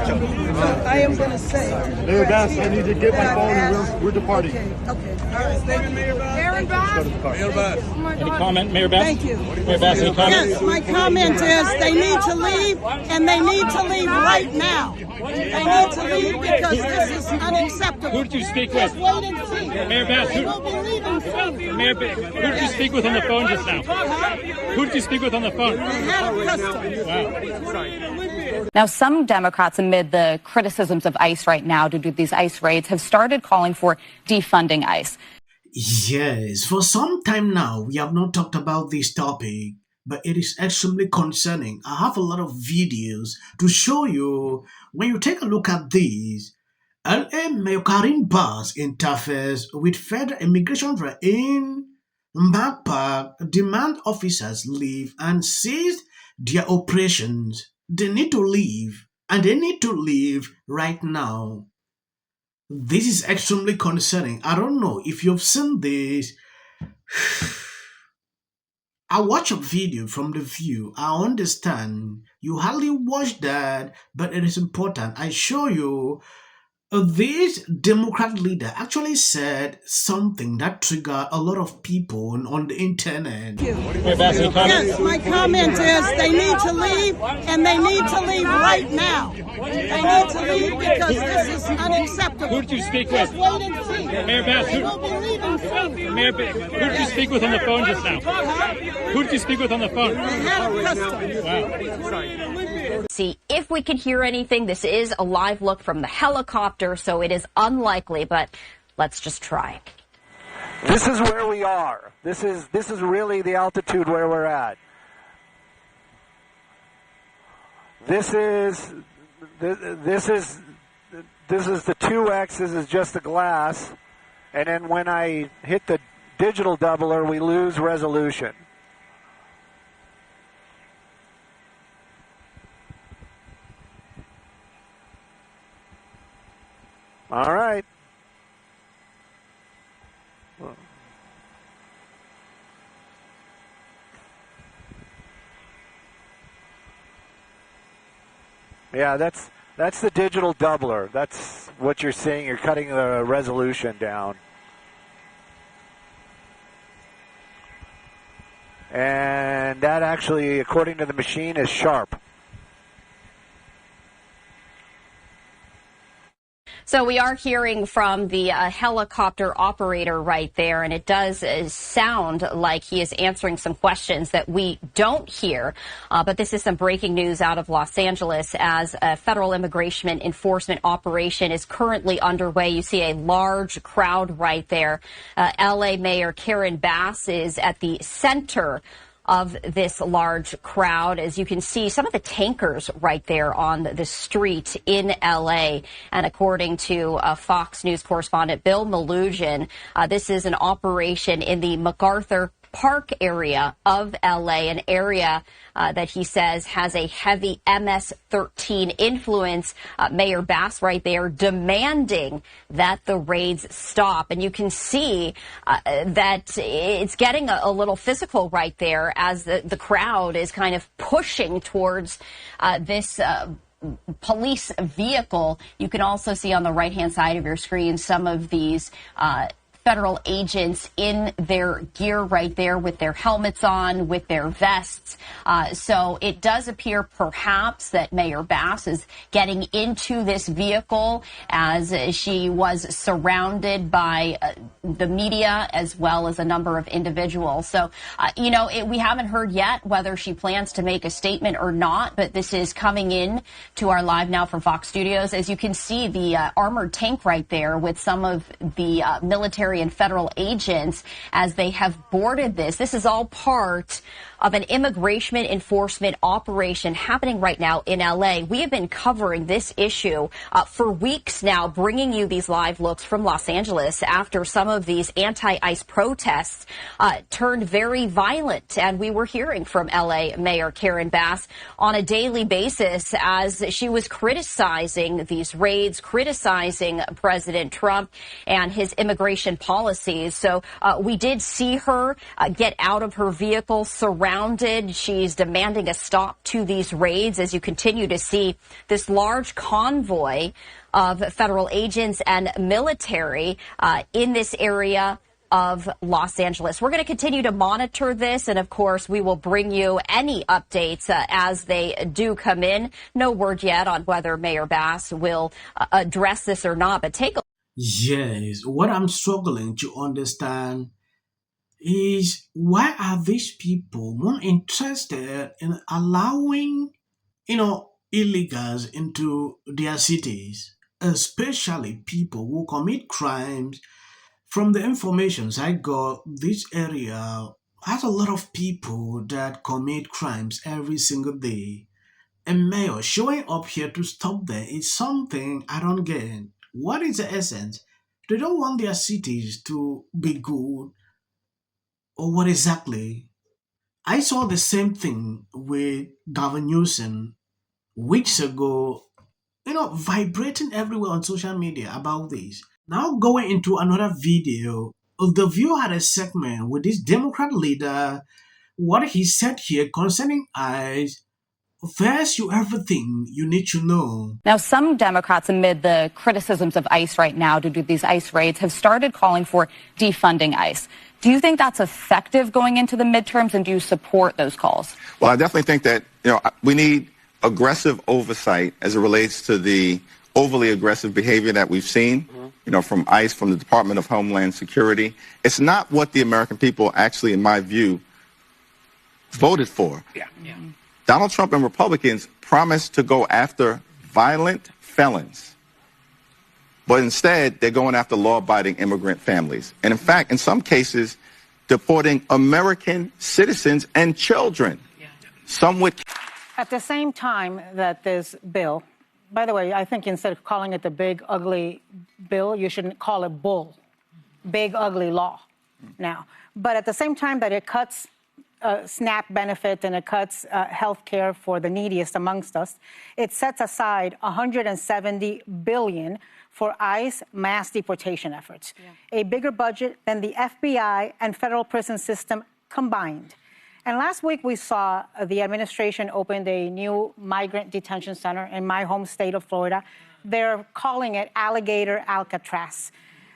I am going to say. Mayor Bass, I need to get my phone and we're departing. Okay. All right. Mayor Bass. Mayor Bass. Any comment, Mayor Bass? Thank you. Mayor Bass, any comment? Yes, my comment is they need to leave, and they need to leave right now. They need to leave because this is unacceptable. Who did you speak with? Just wait and see. Mayor Bass, They will be leaving soon. Mayor Bass, who did you speak with on the phone just now? Who did you speak with on the phone? The head of customs. Wow. Now, some Democrats, amid the criticisms of ICE right now due to these ICE raids, have started calling for defunding ICE. Yes, for some time now, we have not talked about this topic, but it is extremely concerning. I have a lot of videos to show you. When you take a look at these, LA Mayor Karen Bass interferes with federal immigration in Park, demand officers leave and cease their operations. They need to leave, and they need to leave right now. This is extremely concerning. I don't know if you've seen this. I watch a video from The View. I understand you hardly watch that, but it is important. I show you this Democrat leader actually said something that triggered a lot of people on the internet. Mayor Bass, any comment? Yes, my comment is they need to leave, and they need to leave right now. They need to leave because this is unacceptable. Who did you speak Just with? wait and see. Mayor Bass, They will be leaving soon. Mayor Bass, who did you speak with on the phone just now? Who did you speak with on the phone? The head of customs. Wow. See if we can hear anything. This is a live look from the helicopter, so it is unlikely, but let's just try. This is where we are. This is really the altitude where we're at. This is the 2X. This is just the glass, and then when I hit the digital doubler, we lose resolution. All right. Yeah, that's the digital doubler. That's what you're seeing. You're cutting the resolution down. And that actually, according to the machine, is sharp. So we are hearing from the helicopter operator right there, and it does sound like he is answering some questions that we don't hear. But this is some breaking news out of Los Angeles as a federal immigration enforcement operation is currently underway. You see a large crowd right there. L.A. Mayor Karen Bass is at the center of this large crowd. As you can see, some of the tankers right there on the street in L.A. And according to Fox News correspondent Bill Malugin, this is an operation in the MacArthur Park area of L.A., an area that he says has a heavy MS-13 influence. Mayor Bass right there demanding that the raids stop. And you can see that it's getting a little physical right there as the crowd is kind of pushing towards this police vehicle. You can also see on the right-hand side of your screen some of these federal agents in their gear right there with their helmets on, with their vests. So it does appear perhaps that Mayor Bass is getting into this vehicle as she was surrounded by the media as well as a number of individuals. So, we haven't heard yet whether she plans to make a statement or not, but this is coming in to our Live Now from Fox Studios. As you can see, the armored tank right there with some of the military and federal agents as they have boarded this. This is all part of an immigration enforcement operation happening right now in L.A. We have been covering this issue for weeks now, bringing you these live looks from Los Angeles after some of these anti-ICE protests turned very violent. And we were hearing from L.A. Mayor Karen Bass on a daily basis as she was criticizing these raids, criticizing President Trump and his immigration policies. So we did see her get out of her vehicle, surrounded. She's demanding a stop to these raids as you continue to see this large convoy of federal agents and military in this area of Los Angeles. We're going to continue to monitor this, and of course, we will bring you any updates as they do come in. No word yet on whether Mayor Bass will address this or not, but take a Yes, what I'm struggling to understand is why are these people more interested in allowing, illegals into their cities, especially people who commit crimes. From the informations I got, this area has a lot of people that commit crimes every single day. And mayor showing up here to stop them is something I don't get. What is the essence? They don't want their cities to be good, or what exactly? I saw the same thing with Gavin Newsom weeks ago, vibrating everywhere on social media about this. Now going into another video, the View had a segment with this Democrat leader. What he said here concerning ICE tells you everything you need to know. Now, some Democrats, amid the criticisms of ICE right now due to these ICE raids, have started calling for defunding ICE. Do you think that's effective going into the midterms, and do you support those calls? Well, I definitely think that, we need aggressive oversight as it relates to the overly aggressive behavior that we've seen, from ICE, from the Department of Homeland Security. It's not what the American people actually, in my view, voted for. Yeah. Donald Trump and Republicans promised to go after violent felons. But instead, they're going after law-abiding immigrant families. And in fact, in some cases, deporting American citizens and children. Some with... At the same time that this bill, by the way, I think instead of calling it the big, ugly bill, you shouldn't call it bull. Big, ugly law now. But at the same time that it cuts SNAP benefit and it cuts health care for the neediest amongst us, it sets aside $170 billion for ICE mass deportation efforts, a bigger budget than the FBI and federal prison system combined. And last week we saw the administration opened a new migrant detention center in my home state of Florida. They're calling it Alligator Alcatraz.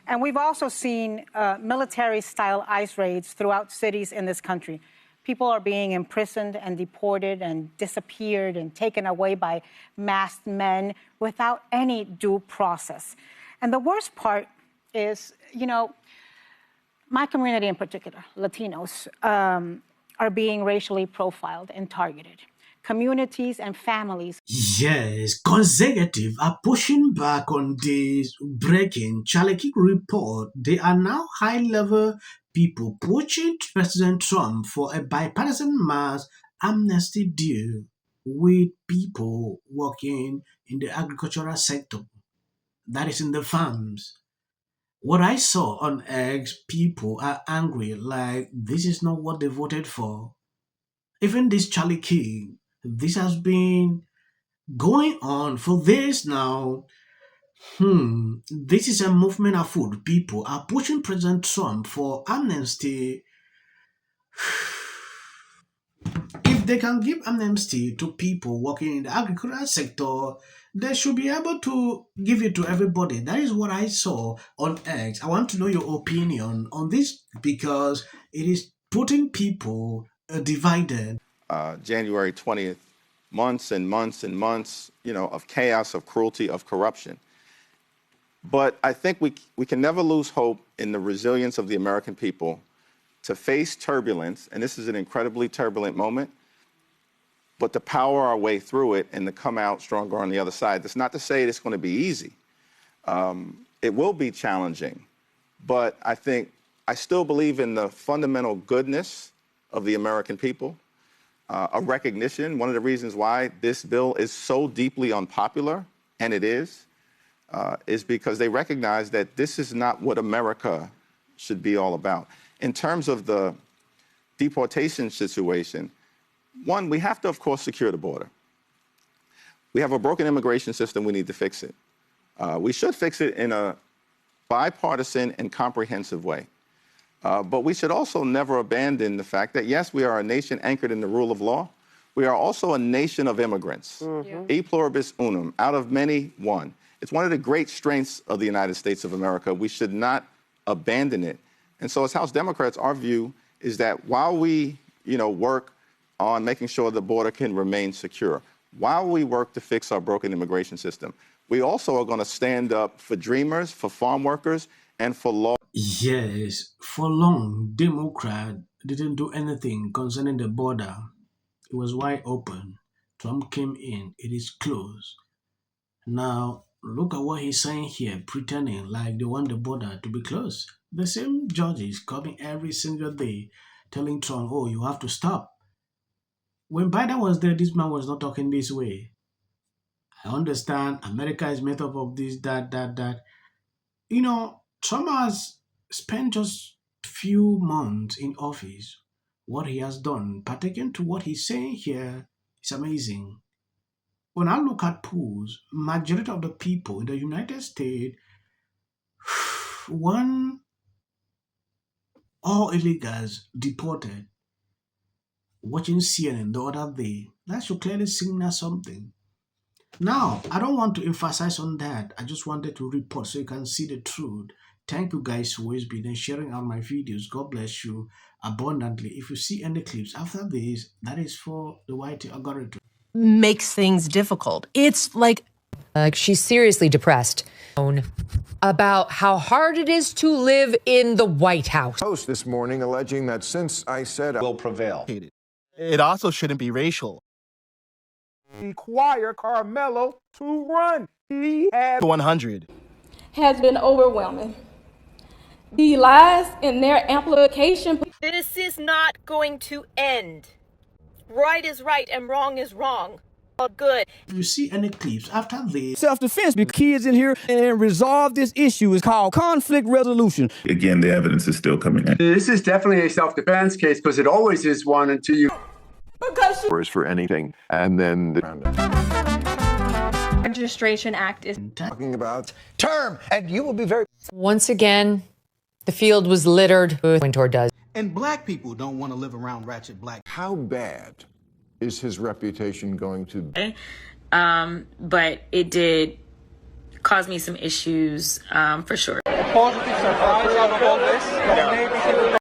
And we've also seen military-style ICE raids throughout cities in this country. People are being imprisoned and deported and disappeared and taken away by masked men without any due process. And the worst part is, my community in particular, Latinos, are being racially profiled and targeted. Communities and families. Yes, conservatives are pushing back on this breaking Charlie Kirk report. They are now high-level people pushing President Trump for a bipartisan mass amnesty deal with people working in the agricultural sector, that is in the farms. What I saw on X, people are angry, like this is not what they voted for. Even this Charlie Kirk, this has been going on for this now. This is a movement afoot. People are pushing President Trump for amnesty. If they can give amnesty to people working in the agricultural sector, they should be able to give it to everybody. That is what I saw on X. I want to know your opinion on this because it is putting people divided. January 20th, months and months and months, of chaos, of cruelty, of corruption. But I think we can never lose hope in the resilience of the American people to face turbulence, and this is an incredibly turbulent moment, but to power our way through it and to come out stronger on the other side. That's not to say it's going to be easy. It will be challenging, but I still believe in the fundamental goodness of the American people. A recognition, one of the reasons why this bill is so deeply unpopular, and it is because they recognize that this is not what America should be all about. In terms of the deportation situation, one, we have to, of course, secure the border. We have a broken immigration system. We need to fix it. We should fix it in a bipartisan, and comprehensive way. But we should also never abandon the fact that, yes, we are a nation anchored in the rule of law. We are also a nation of immigrants. E pluribus unum, out of many, one. It's one of the great strengths of the United States of America. We should not abandon it. And so as House Democrats, our view is that while we, work on making sure the border can remain secure, while we work to fix our broken immigration system, we also are going to stand up for dreamers, for farm workers, and for law. Yes, for long, Democrat didn't do anything concerning the border. It was wide open. Trump came in, it is closed. Now, look at what he's saying here, pretending like they want the border to be closed. The same judges coming every single day telling Trump, oh, you have to stop. When Biden was there, this man was not talking this way. I understand America is made up of this, that. Trump has spent just few months in office. What he has done, pertaining to what he's saying here, is amazing. When I look at polls, majority of the people in the United States want all illegals deported. Watching CNN the other day, that should clearly signal something. Now, I don't want to emphasize on that. I just wanted to report so you can see the truth. Thank you guys for always being and sharing out my videos. God bless you abundantly. If you see any clips after this, that is for the white algorithm. Makes things difficult. It's like she's seriously depressed about how hard it is to live in the White House. Post this morning alleging that since I said will prevail. It also shouldn't be racial. Require Carmelo to run. He had 100. Has been overwhelming. The lies in their amplification. This is not going to end. Right is right and wrong is wrong. All good. If you see any clips after this, self-defense, because kids in here and resolve this issue is called conflict resolution. Again, the evidence is still coming in. This is definitely a self-defense case because it always is one until you. Because for anything, and then the Registration Act is talking about term, and you will be very. Once again, the field was littered with Wintour does. And black people don't want to live around ratchet black. How bad is his reputation going to be? But it did cause me some issues, for sure. Positive surprise out of all this.